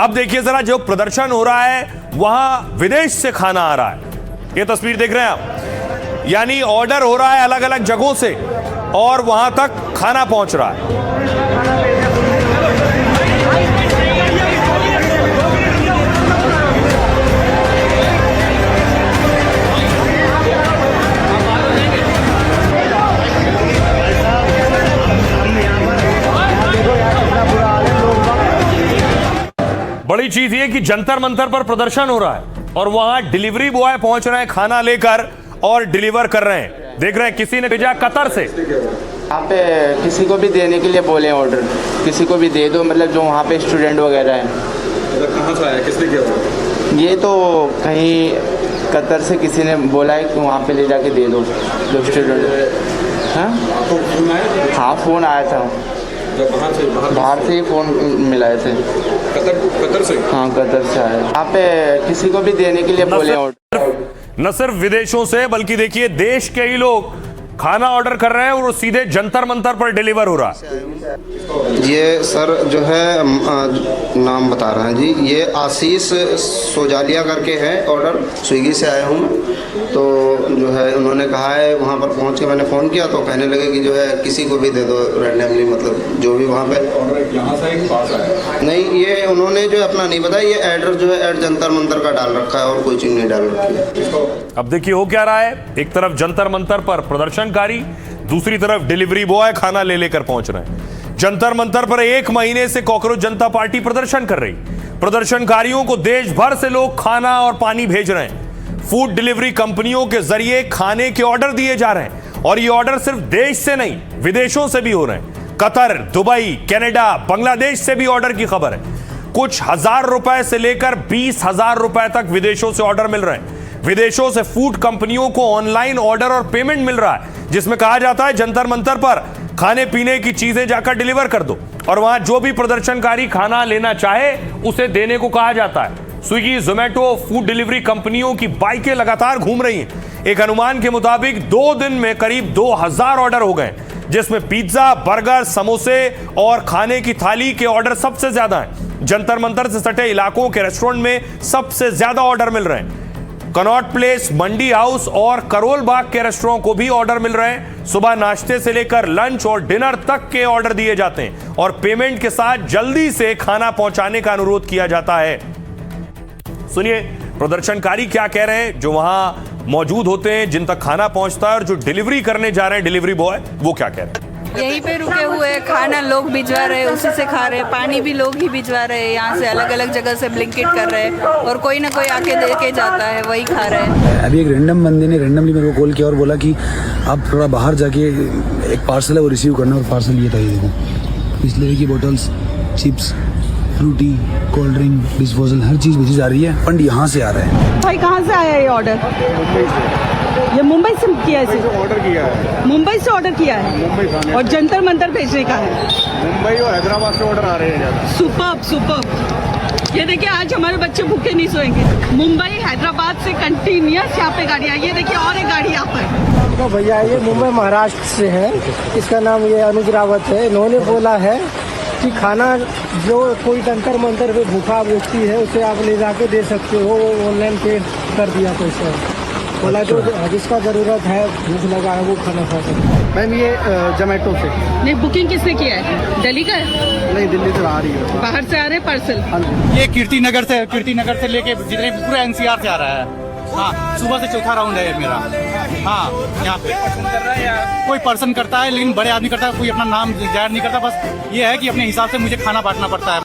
अब देखिए जरा, जो प्रदर्शन हो रहा है वहां विदेश से खाना आ रहा है। ये तस्वीर देख रहे हैं आप, यानी ऑर्डर हो रहा है अलग अलग जगहों से और वहां तक खाना पहुंच रहा है। बड़ी चीज ये कि जंतर मंतर पर प्रदर्शन हो रहा है और वहां डिलीवरी बॉय पहुंच रहे हैं खाना लेकर और डिलीवर कर रहे हैं। देख रहे हैं, किसी ने भेजा कतर से। यहाँ पे किसी को भी देने के लिए बोले ऑर्डर, किसी को भी दे दो, मतलब जो वहाँ पे स्टूडेंट वगैरह हैं। कहाँ से आया, किसने किया? ये तो कहीं कतर से किसी ने बोला है कि वहाँ पे ले जाके दे दो जो स्टूडेंट। हाँ, फ़ोन आया था। बाहर से ही फ़ोन मिलाए थे। कतर से? हाँ, कतर से आया। यहाँ पे किसी को भी देने के लिए बोले ऑर्डर। न सिर्फ विदेशों से बल्कि देखिए देश के ही लोग खाना ऑर्डर कर रहे हैं और सीधे जंतर मंतर पर डिलीवर हो रहा है। ये सर जो है नाम बता रहे हैं जी, ये आशीष सोजालिया करके है, ऑर्डर स्विगी से आया हूँ मैं। तो जो है उन्होंने कहा है, वहाँ पर पहुँच के मैंने फ़ोन किया तो कहने लगे कि जो है किसी को भी दे दो रैंडमली, मतलब जो भी वहाँ पे ऑर्डर यहाँ से ही पास आया। नहीं, ये उन्होंने जो अपना नहीं बताया, ये एड्रेस जो है एड जंतर मंतर का डाल रखा है और कोई चीज़ नहीं डाल रखी है। अब देखिए हो क्या रहा है, एक तरफ जंतर मंतर पर प्रदर्शनकारी, दूसरी तरफ डिलीवरी बॉय खाना ले लेकर पहुंच रहे हैं। जंतर मंतर पर 1 महीने से कॉकरोच जनता पार्टी प्रदर्शन कर रही। प्रदर्शनकारियों को देश भर से लोग खाना और पानी भेज रहे हैं। फूड डिलीवरी कंपनियों के जरिए खाने के ऑर्डर दिए जा रहे हैं और ये ऑर्डर सिर्फ देश से नहीं, विदेशों से भी हो रहे हैं। कतर, दुबई, कनाडा, बांग्लादेश से भी ऑर्डर की खबर है। कुछ हजार रुपए से लेकर 20,000 रुपए तक विदेशों से ऑर्डर मिल रहे हैं। विदेशों से फूड कंपनियों को ऑनलाइन ऑर्डर और पेमेंट मिल रहा है, जिसमें कहा जाता है जंतर मंतर पर खाने पीने की चीजें जाकर डिलीवर कर दो और वहां जो भी प्रदर्शनकारी खाना लेना चाहे उसे देने को कहा जाता है। स्विगी, जोमेटो, फूड डिलीवरी कंपनियों की बाइकें लगातार घूम रही हैं। एक अनुमान के मुताबिक 2 दिन में करीब 2000 ऑर्डर हो गए, जिसमें पिज्जा, बर्गर, समोसे और खाने की थाली के ऑर्डर सबसे ज्यादा हैं। जंतर मंतर से सटे इलाकों के रेस्टोरेंट में सबसे ज्यादा ऑर्डर मिल रहे हैं। कनॉट प्लेस, मंडी हाउस और करोल बाग के रेस्टोरेंट को भी ऑर्डर मिल रहे हैं। सुबह नाश्ते से लेकर लंच और डिनर तक के ऑर्डर दिए जाते हैं और पेमेंट के साथ जल्दी से खाना पहुंचाने का अनुरोध किया जाता है। सुनिए प्रदर्शनकारी क्या कह रहे हैं, जो वहां मौजूद होते हैं, जिन तक खाना पहुंचता है, और जो डिलीवरी करने जा रहे हैं डिलीवरी बॉय, वो क्या कह रहे हैं। यहीं पे रुके हुए खाना लोग भिजवा रहे हैं, उसी से खा रहे हैं। पानी भी लोग ही भिजवा रहे हैं, यहाँ से अलग अलग जगह से ब्लिंकिट कर रहे हैं और कोई ना कोई आके दे के जाता है, वही खा रहे हैं। अभी एक रैंडम बंदे ने रैंडमली मेरे को कॉल किया और बोला कि आप थोड़ा बाहर जाके एक पार्सल है वो रिसीव करना, और पार्सल ये था, ये देखो बिस्लरी की बोतल्स, chips, Frooti, cold drink, disposal, हर चीज़ भेजी जा रही है। फंड यहाँ से आ रहा है। भाई कहाँ से आया ये ऑर्डर? ये मुंबई से किया है। ऑर्डर किया है मुंबई से ऑर्डर किया है और जंतर मंतर भेजने का है। मुंबई और हैदराबाद से ऑर्डर आ रहे हैं। सुपर्ब। ये देखिए आज हमारे बच्चे भूखे नहीं सोएंगे। मुंबई हैदराबाद से कंटिन्यूस यहाँ पे गाड़ी आई। ये देखिए और एक गाड़ी यहाँ पर। तो भैया ये मुंबई महाराष्ट्र से है, इसका नाम ये अनुज रावत है। इन्होंने बोला है कि खाना जो कोई जंतर मंतर पे भूखा व्यक्ति है उसे आप ले जाके दे सकते हो, ऑनलाइन पे कर दिया पैसा। बोला जो जिसका ज़रूरत है, भूख लगा है, वो खाना खा सकता है। मैम ये जोमेटो से। नहीं, बुकिंग किसने किया है? दिल्ली का है? नहीं, दिल्ली से आ रही है। बाहर से आ रहे पार्सल? ये कीर्ति नगर से लेके जितने पूरा एनसीआर से आ रहा है। हाँ, सुबह से चौथा राउंड है मेरा। हाँ, यहाँ पे कोई पर्सन करता है, लेकिन बड़े आदमी करता है, कोई अपना नाम जाहिर नहीं करता। बस ये है कि अपने हिसाब से मुझे खाना बांटना पड़ता है।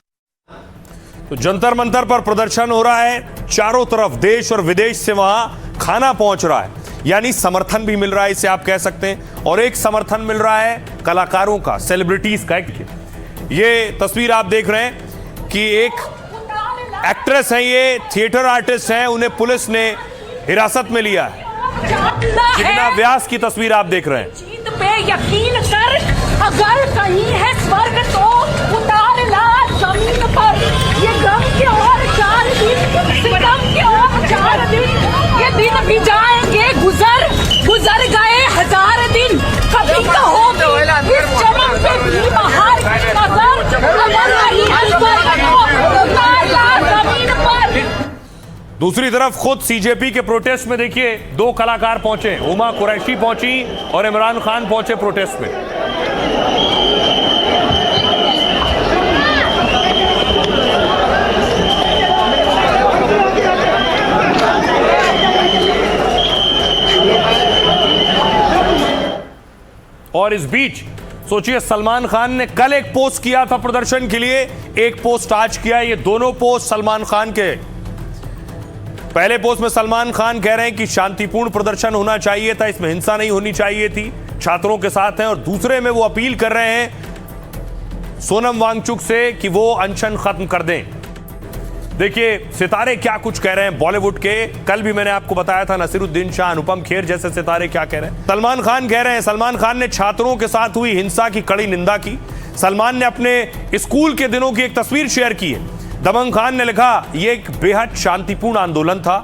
तो जंतर मंतर पर प्रदर्शन हो रहा है, चारों तरफ देश और विदेश से वहां खाना पहुंच रहा है, यानी समर्थन भी मिल रहा है, इसे आप कह सकते हैं। और एक समर्थन मिल रहा है कलाकारों का, सेलिब्रिटीज का। ये तस्वीर आप देख रहे हैं कि एक एक्ट्रेस है, ये थिएटर आर्टिस्ट हैं, उन्हें पुलिस ने हिरासत में लिया है। जिग्ना व्यास की तस्वीर आप देख रहे हैं। जीत पे यकीन कर, अगर कहीं है स्वर्ग तो उतार ला जमीन पर। ये गम के और 4 दिन, सितम के और 4 दिन, ये दिन भी जाएंगे गुजर गए 1000 दिन। कभी कहोगे इस जन्म पे भी बाहर की नजर, अगर नहीं है स्वर्ग तो उतार ला दूसरी तरफ खुद सीजेपी के प्रोटेस्ट में देखिए 2 कलाकार पहुंचे, उमा कुरैशी पहुंची और इमरान खान पहुंचे प्रोटेस्ट में। और इस बीच सोचिए, सलमान खान ने कल एक पोस्ट किया था प्रदर्शन के लिए, एक पोस्ट आज किया। ये दोनों पोस्ट सलमान खान के। पहले पोस्ट में सलमान खान कह रहे हैं कि शांतिपूर्ण प्रदर्शन होना चाहिए था, इसमें हिंसा नहीं होनी चाहिए थी, छात्रों के साथ हैं। और दूसरे में वो अपील कर रहे हैं सोनम वांगचुक से कि वो अनशन खत्म कर दें। देखिए सितारे क्या कुछ कह रहे हैं बॉलीवुड के। कल भी मैंने आपको बताया था, नसीरुद्दीन शाह, अनुपम खेर जैसे सितारे क्या कह रहे हैं। सलमान खान कह रहे हैं, सलमान खान ने छात्रों के साथ हुई हिंसा की कड़ी निंदा की। सलमान ने अपने स्कूल के दिनों की एक तस्वीर शेयर की है। दबंग खान ने लिखा, यह एक बेहद शांतिपूर्ण आंदोलन था।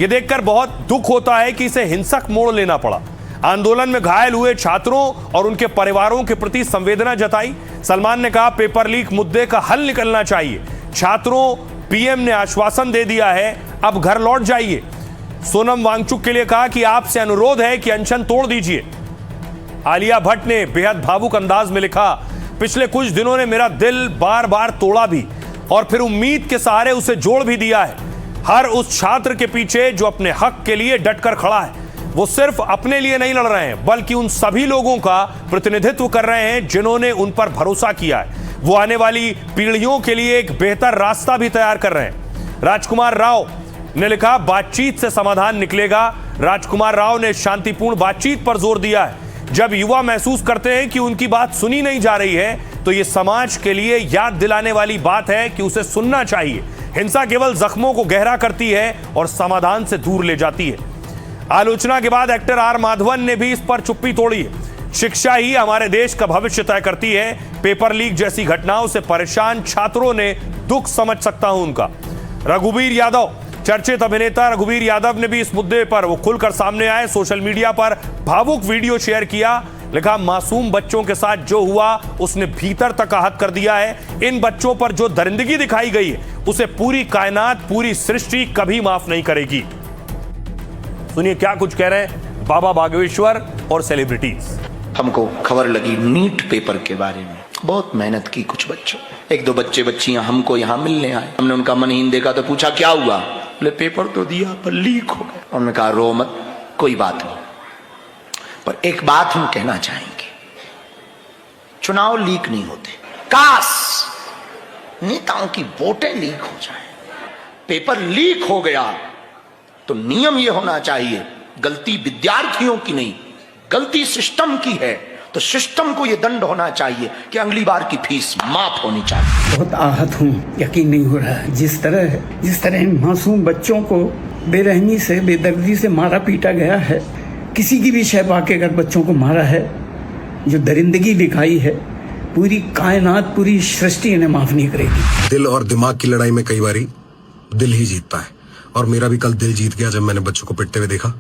यह देखकर बहुत दुख होता है कि इसे हिंसक मोड़ लेना पड़ा। आंदोलन में घायल हुए छात्रों और उनके परिवारों के प्रति संवेदना जताई। सलमान ने कहा, पेपर लीक मुद्दे का हल निकलना चाहिए। छात्रों, पीएम ने आश्वासन दे दिया है, अब घर लौट जाइए। सोनम वांगचुक के लिए कहा कि आपसे अनुरोध है कि अनशन तोड़ दीजिए। आलिया भट्ट ने बेहद भावुक अंदाज में लिखा, पिछले कुछ दिनों ने मेरा दिल बार बार तोड़ा भी और फिर उम्मीद के सहारे उसे जोड़ भी दिया है। हर उस छात्र के पीछे जो अपने हक के लिए डटकर खड़ा है, वो सिर्फ अपने लिए नहीं लड़ रहे हैं बल्कि उन सभी लोगों का प्रतिनिधित्व कर रहे हैं जिन्होंने उन पर भरोसा किया है। वो आने वाली पीढ़ियों के लिए एक बेहतर रास्ता भी तैयार कर रहे हैं। राजकुमार राव ने लिखा, बातचीत से समाधान निकलेगा। राजकुमार राव ने शांतिपूर्ण बातचीत पर जोर दिया है। जब युवा महसूस करते हैं कि उनकी बात सुनी नहीं जा रही है, तो ये समाज के लिए याद दिलाने वाली बात है कि उसे सुनना चाहिए। हिंसा केवल जख्मों को गहरा करती है और समाधान से दूर ले जाती है। आलोचना के बाद एक्टर आर माधवन ने भी इस पर चुप्पी तोड़ी है। शिक्षा ही हमारे देश का भविष्य तय करती है। पेपर लीक जैसी घटनाओं से परेशान छात्रों ने दुख समझ सकता हूं उनका। रघुवीर यादव, चर्चित अभिनेता रघुवीर यादव ने भी इस मुद्दे पर वो खुलकर सामने आए। सोशल मीडिया पर भावुक वीडियो शेयर किया। लिखा, मासूम बच्चों के साथ जो हुआ उसने भीतर तक आहत कर दिया है। इन बच्चों पर जो दरिंदगी दिखाई गई है उसे पूरी कायनात, पूरी सृष्टि कभी माफ नहीं करेगी। सुनिए क्या कुछ कह रहे हैं बाबा बागेश्वर और सेलिब्रिटीज। हमको खबर लगी नीट पेपर के बारे में, बहुत मेहनत की कुछ बच्चों, 1-2 बच्चियां हमको यहाँ मिलने आए। हमने उनका मनहीन देखा तो पूछा क्या हुआ, बोले पेपर तो दिया पर लीक हो गया। हमने कहा रो मत, कोई बात नहीं, पर एक बात हम कहना चाहेंगे, चुनाव लीक नहीं होते। काश नेताओं की वोटें लीक हो जाए। पेपर लीक हो गया तो नियम यह होना चाहिए, गलती विद्यार्थियों की नहीं, गलती सिस्टम की है तो सिस्टम को यह दंड होना चाहिए कि अगली बार की फीस माफ होनी चाहिए। बहुत आहत हूँ, यकीन नहीं हो रहा है जिस तरह इन मासूम बच्चों को बेरहमी से, बेदर्दी से मारा पीटा गया है। किसी की भी शहबा के अगर बच्चों को मारा है, जो दरिंदगी दिखाई है, पूरी कायनात, पूरी सृष्टि इन्हें माफ नहीं करेगी। दिल और दिमाग की लड़ाई में कई बारी दिल ही जीतता है, और मेरा भी कल दिल जीत गया जब मैंने बच्चों को पिटते हुए देखा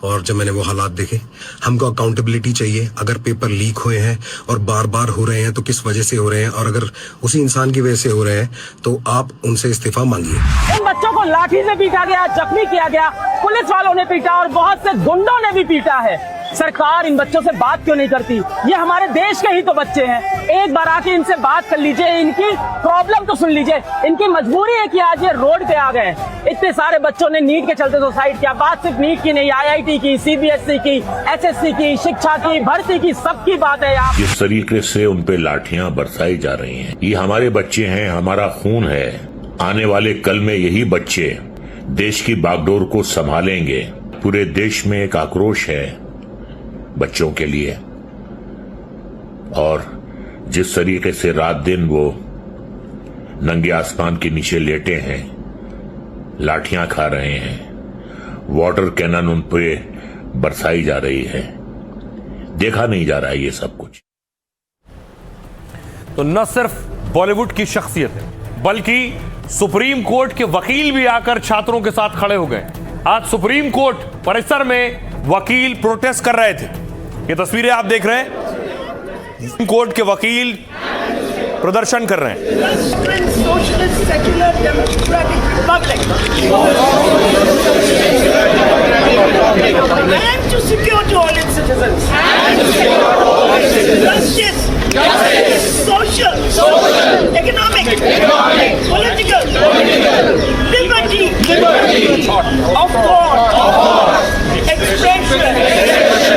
और जब मैंने वो हालात देखे। हमको अकाउंटेबिलिटी चाहिए। अगर पेपर लीक हुए हैं और बार बार हो रहे हैं तो किस वजह से हो रहे हैं, और अगर उसी इंसान की वजह से हो रहे हैं तो आप उनसे इस्तीफा मांगिए। इन बच्चों को लाठी से पीटा गया, जख्मी किया गया, पुलिस वालों ने पीटा और बहुत से गुंडों ने भी पीटा है। सरकार इन बच्चों से बात क्यों नहीं करती? ये हमारे देश के ही तो बच्चे हैं। एक बार आके इनसे बात कर लीजिए, इनकी प्रॉब्लम तो सुन लीजिए। इनकी मजबूरी है कि आज ये रोड पे आ गए। इतने सारे बच्चों ने नीट के चलते सुसाइड किया। बात सिर्फ नीट की नहीं, IIT की, CBSE की, SSC की, शिक्षा की, भर्ती की, सबकी बात है। आप जिस तरीके से उन पे लाठियां बरसाई जा रही हैं, ये हमारे बच्चे हैं, हमारा खून है। आने वाले कल में यही बच्चे देश की बागडोर को संभालेंगे। पूरे देश में एक आक्रोश है बच्चों के लिए, और जिस तरीके से रात दिन वो नंगे आसमान के नीचे लेटे हैं, लाठियां खा रहे हैं, वाटर कैनन उन पे बरसाई जा रही है, देखा नहीं जा रहा है ये सब कुछ। तो न सिर्फ बॉलीवुड की शख्सियत है बल्कि सुप्रीम कोर्ट के वकील भी आकर छात्रों के साथ खड़े हो गए। आज सुप्रीम कोर्ट परिसर में वकील प्रोटेस्ट कर रहे थे। ये तस्वीरें आप देख रहे हैं, सुप्रीम कोर्ट के वकील प्रदर्शन कर रहे हैं। and to secure to all its citizens. Justice, social, economic, political, liberty of thought, expression,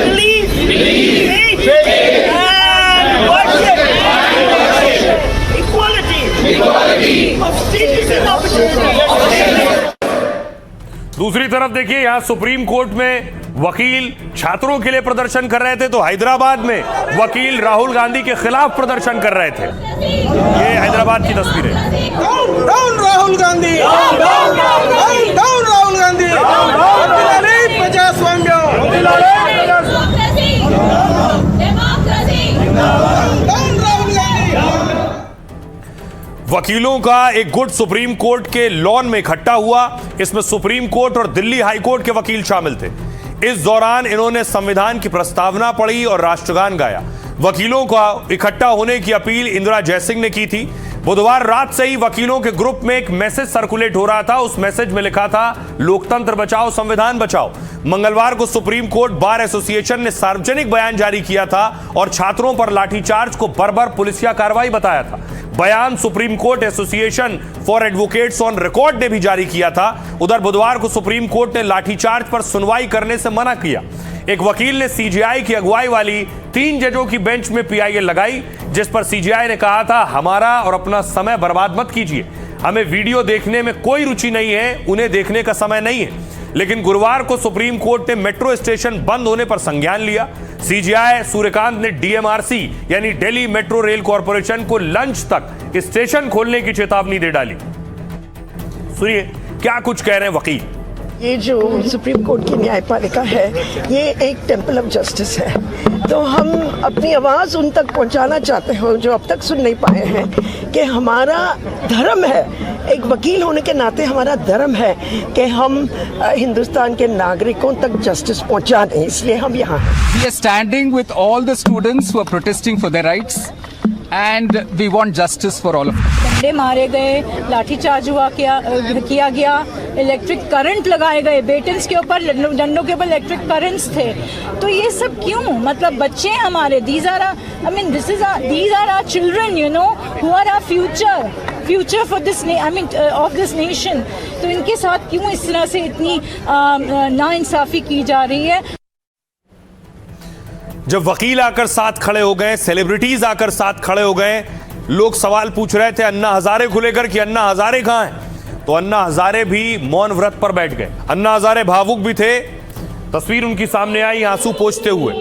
belief, faith, and worship, equality of status and opportunity. दूसरी तरफ देखिए, यहां सुप्रीम कोर्ट में वकील छात्रों के लिए प्रदर्शन कर रहे थे, तो हैदराबाद में वकील राहुल गांधी के खिलाफ प्रदर्शन कर रहे थे। ये हैदराबाद की तस्वीरें। डाउन राहुल गांधी, डाउन राहुल गांधी, प्रजास्वाम्य, वकीलों का एक गुट सुप्रीम कोर्ट के लॉन में इकट्ठा हुआ। इसमें सुप्रीम कोर्ट और दिल्ली हाई कोर्ट के वकील शामिल थे। इस दौरान इन्होंने संविधान की प्रस्तावना पढ़ी और राष्ट्रगान गाया। वकीलों का इकट्ठा होने की अपील इंदिरा जयसिंह ने की थी। बुधवार रात से ही वकीलों के ग्रुप में एक मैसेज सर्कुलेट हो रहा था। उस मैसेज में लिखा था, लोकतंत्र बचाओ, संविधान बचाओ। मंगलवार को सुप्रीम कोर्ट बार एसोसिएशन ने सार्वजनिक बयान जारी किया था और छात्रों पर लाठीचार्ज को बर्बर पुलिसिया कार्रवाई बताया था। बयान supreme court association for advocates on record ने भी जारी किया था। उधर बुधवार को सुप्रीम कोर्ट ने लाठीचार्ज पर सुनवाई करने से मना किया। एक वकील ने सीजेआई की अगुवाई वाली 3 जजों की बेंच में पीआईएल लगाई, जिस पर सीजेआई ने कहा था, हमारा और अपना समय बर्बाद मत कीजिए, हमें वीडियो देखने में कोई रुचि नहीं है, उन्हें देखने का समय नहीं है। लेकिन गुरुवार को सुप्रीम कोर्ट ने मेट्रो स्टेशन बंद होने पर संज्ञान लिया। सीजेआई सूर्यकांत ने डीएमआरसी यानी दिल्ली मेट्रो रेल कॉर्पोरेशन को लंच तक स्टेशन खोलने की चेतावनी दे डाली। सुनिए क्या कुछ कह रहे हैं वकील। ये जो सुप्रीम कोर्ट की न्यायपालिका है, ये एक टेम्पल ऑफ जस्टिस है, तो हम अपनी आवाज़ उन तक पहुंचाना चाहते हैं जो अब तक सुन नहीं पाए हैं कि हमारा धर्म है, एक वकील होने के नाते हमारा धर्म है कि हम हिंदुस्तान के नागरिकों तक जस्टिस पहुंचा दें, इसलिए हम यहाँ हैं। We are standing with all the students who are protesting for their rights and we want justice for all of them. डंडे मारे गए, लाठीचार्ज किया गया, इलेक्ट्रिक करंट लगाए गए, बेटन्स के ऊपर, डंडों के ऊपर इलेक्ट्रिक करंट्स थे। तो ये सब क्यों? मतलब बच्चे हमारे, these are our children, you know, who are our future for this, of this nation. तो इनके साथ क्यों इस तरह से इतनी नाइंसाफी की जा रही है? जब वकील आकर साथ खड़े हो गए, सेलिब्रिटीज आकर साथ खड़े हो गए, लोग सवाल पूछ रहे थे अन्ना हजारे को लेकर कि अन्ना हजारे कहां हैं, तो अन्ना हजारे भी मौन व्रत पर बैठ गए। अन्ना हजारे भावुक भी थे। तस्वीर उनकी सामने आई आंसू पोंछते हुए।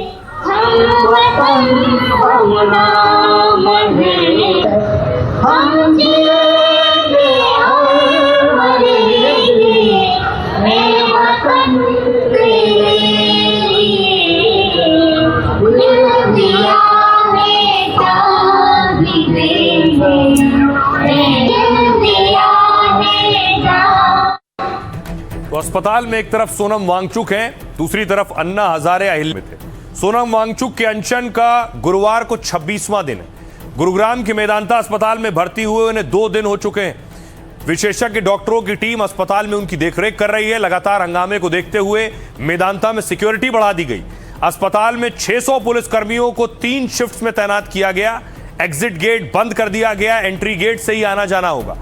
तो अस्पताल में एक तरफ सोनम वांगचुक हैं, दूसरी तरफ अन्ना हजारे अहिल में थे। सोनम वांगचुक के अनशन का गुरुवार को 26वां दिन है। गुरुग्राम के मेदांता अस्पताल में भर्ती हुए उन्हें 2 दिन हो चुके हैं। विशेषज्ञ डॉक्टरों की टीम अस्पताल में उनकी देखरेख कर रही है। लगातार हंगामे को देखते हुए मेदांता में सिक्योरिटी बढ़ा दी गई। अस्पताल में 600 पुलिस कर्मियों को 3 शिफ्ट्स में तैनात किया गया। एग्जिट गेट बंद कर दिया गया, एंट्री गेट से ही आना जाना होगा।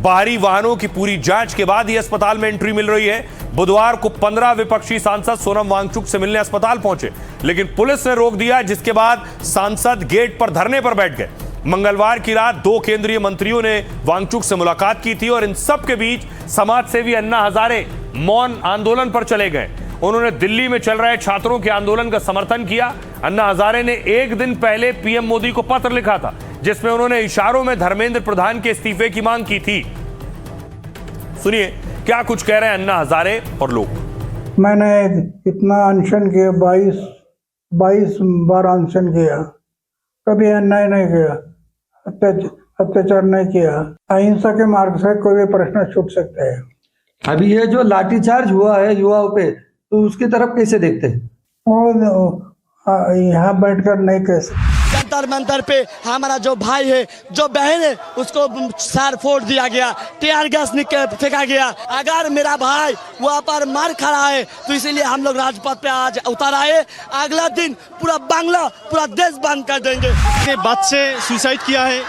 बाहरी वाहनों की पूरी जांच के बाद ही अस्पताल में एंट्री मिल रही है। बुधवार को 15 विपक्षी सांसद सोनम वांगचुक से मिलने अस्पताल पहुंचे, लेकिन पुलिस ने रोक दिया, जिसके बाद सांसद गेट पर धरने पर बैठ गए। मंगलवार की रात 2 केंद्रीय मंत्रियों ने वांगचुक से मुलाकात की थी और इन सब के बीच समाज सेवी अन्ना हजारे मौन आंदोलन पर चले गए। उन्होंने दिल्ली में चल रहे छात्रों के आंदोलन का समर्थन किया। अन्ना हजारे ने 1 दिन पहले पीएम मोदी को पत्र लिखा था, जिसमें उन्होंने इशारों में धर्मेंद्र प्रधान के इस्तीफे की मांग की थी। सुनिए क्या कुछ कह रहे हैं अन्ना हजारे और लोग। मैंने इतना अनशन किया, 22 बार अनशन किया, कभी अन्याय नहीं किया, अत्याचार नहीं किया। अहिंसा के मार्ग से कोई भी प्रश्न छूट सकते हैं। अभी ये जो लाठीचार्ज हुआ है युवाओं पे, तो उसकी तरफ कैसे देखते हैं? वो यहाँ बैठकर नहीं कह सकते। जंतर मंतर पे हमारा जो भाई है, जो बहन है, उसको सर फोड़ दिया गया, टीयर गैस फेंका गया। अगर मेरा भाई वहाँ पर मार खड़ा है तो इसीलिए हम लोग राजपथ पे आज उतर आए। अगला दिन पूरा बांग्ला, पूरा देश बंद कर देंगे। बच्चे सुसाइड किया है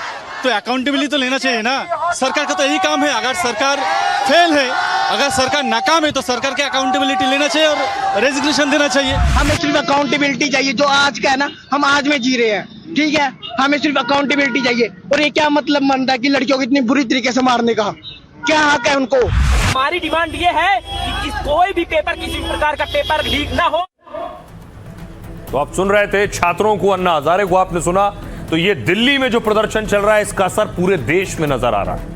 तो अकाउंटेबिलिटी तो लेना चाहिए ना। सरकार का तो यही काम है। अगर सरकार फेल है, अगर सरकार नाकाम है तो सरकार के अकाउंटेबिलिटी लेना चाहिए और रेजिग्नेशन देना चाहिए। हमें सिर्फ अकाउंटेबिलिटी चाहिए। जो आज का है ना, हम आज में जी रहे हैं, ठीक है। हमें सिर्फ अकाउंटेबिलिटी चाहिए। और ये क्या मतलब बनता है कि लड़कियों को इतनी बुरी तरीके से मारने का? क्या हक है उनको? हमारी डिमांड ये है कि कोई भी पेपर, किसी भी प्रकार का पेपर लीक ना हो। तो आप सुन रहे थे छात्रों को, अन्ना हजारे को आपने सुना। तो ये दिल्ली में जो प्रदर्शन चल रहा है, इसका असर पूरे देश में नजर आ रहा है।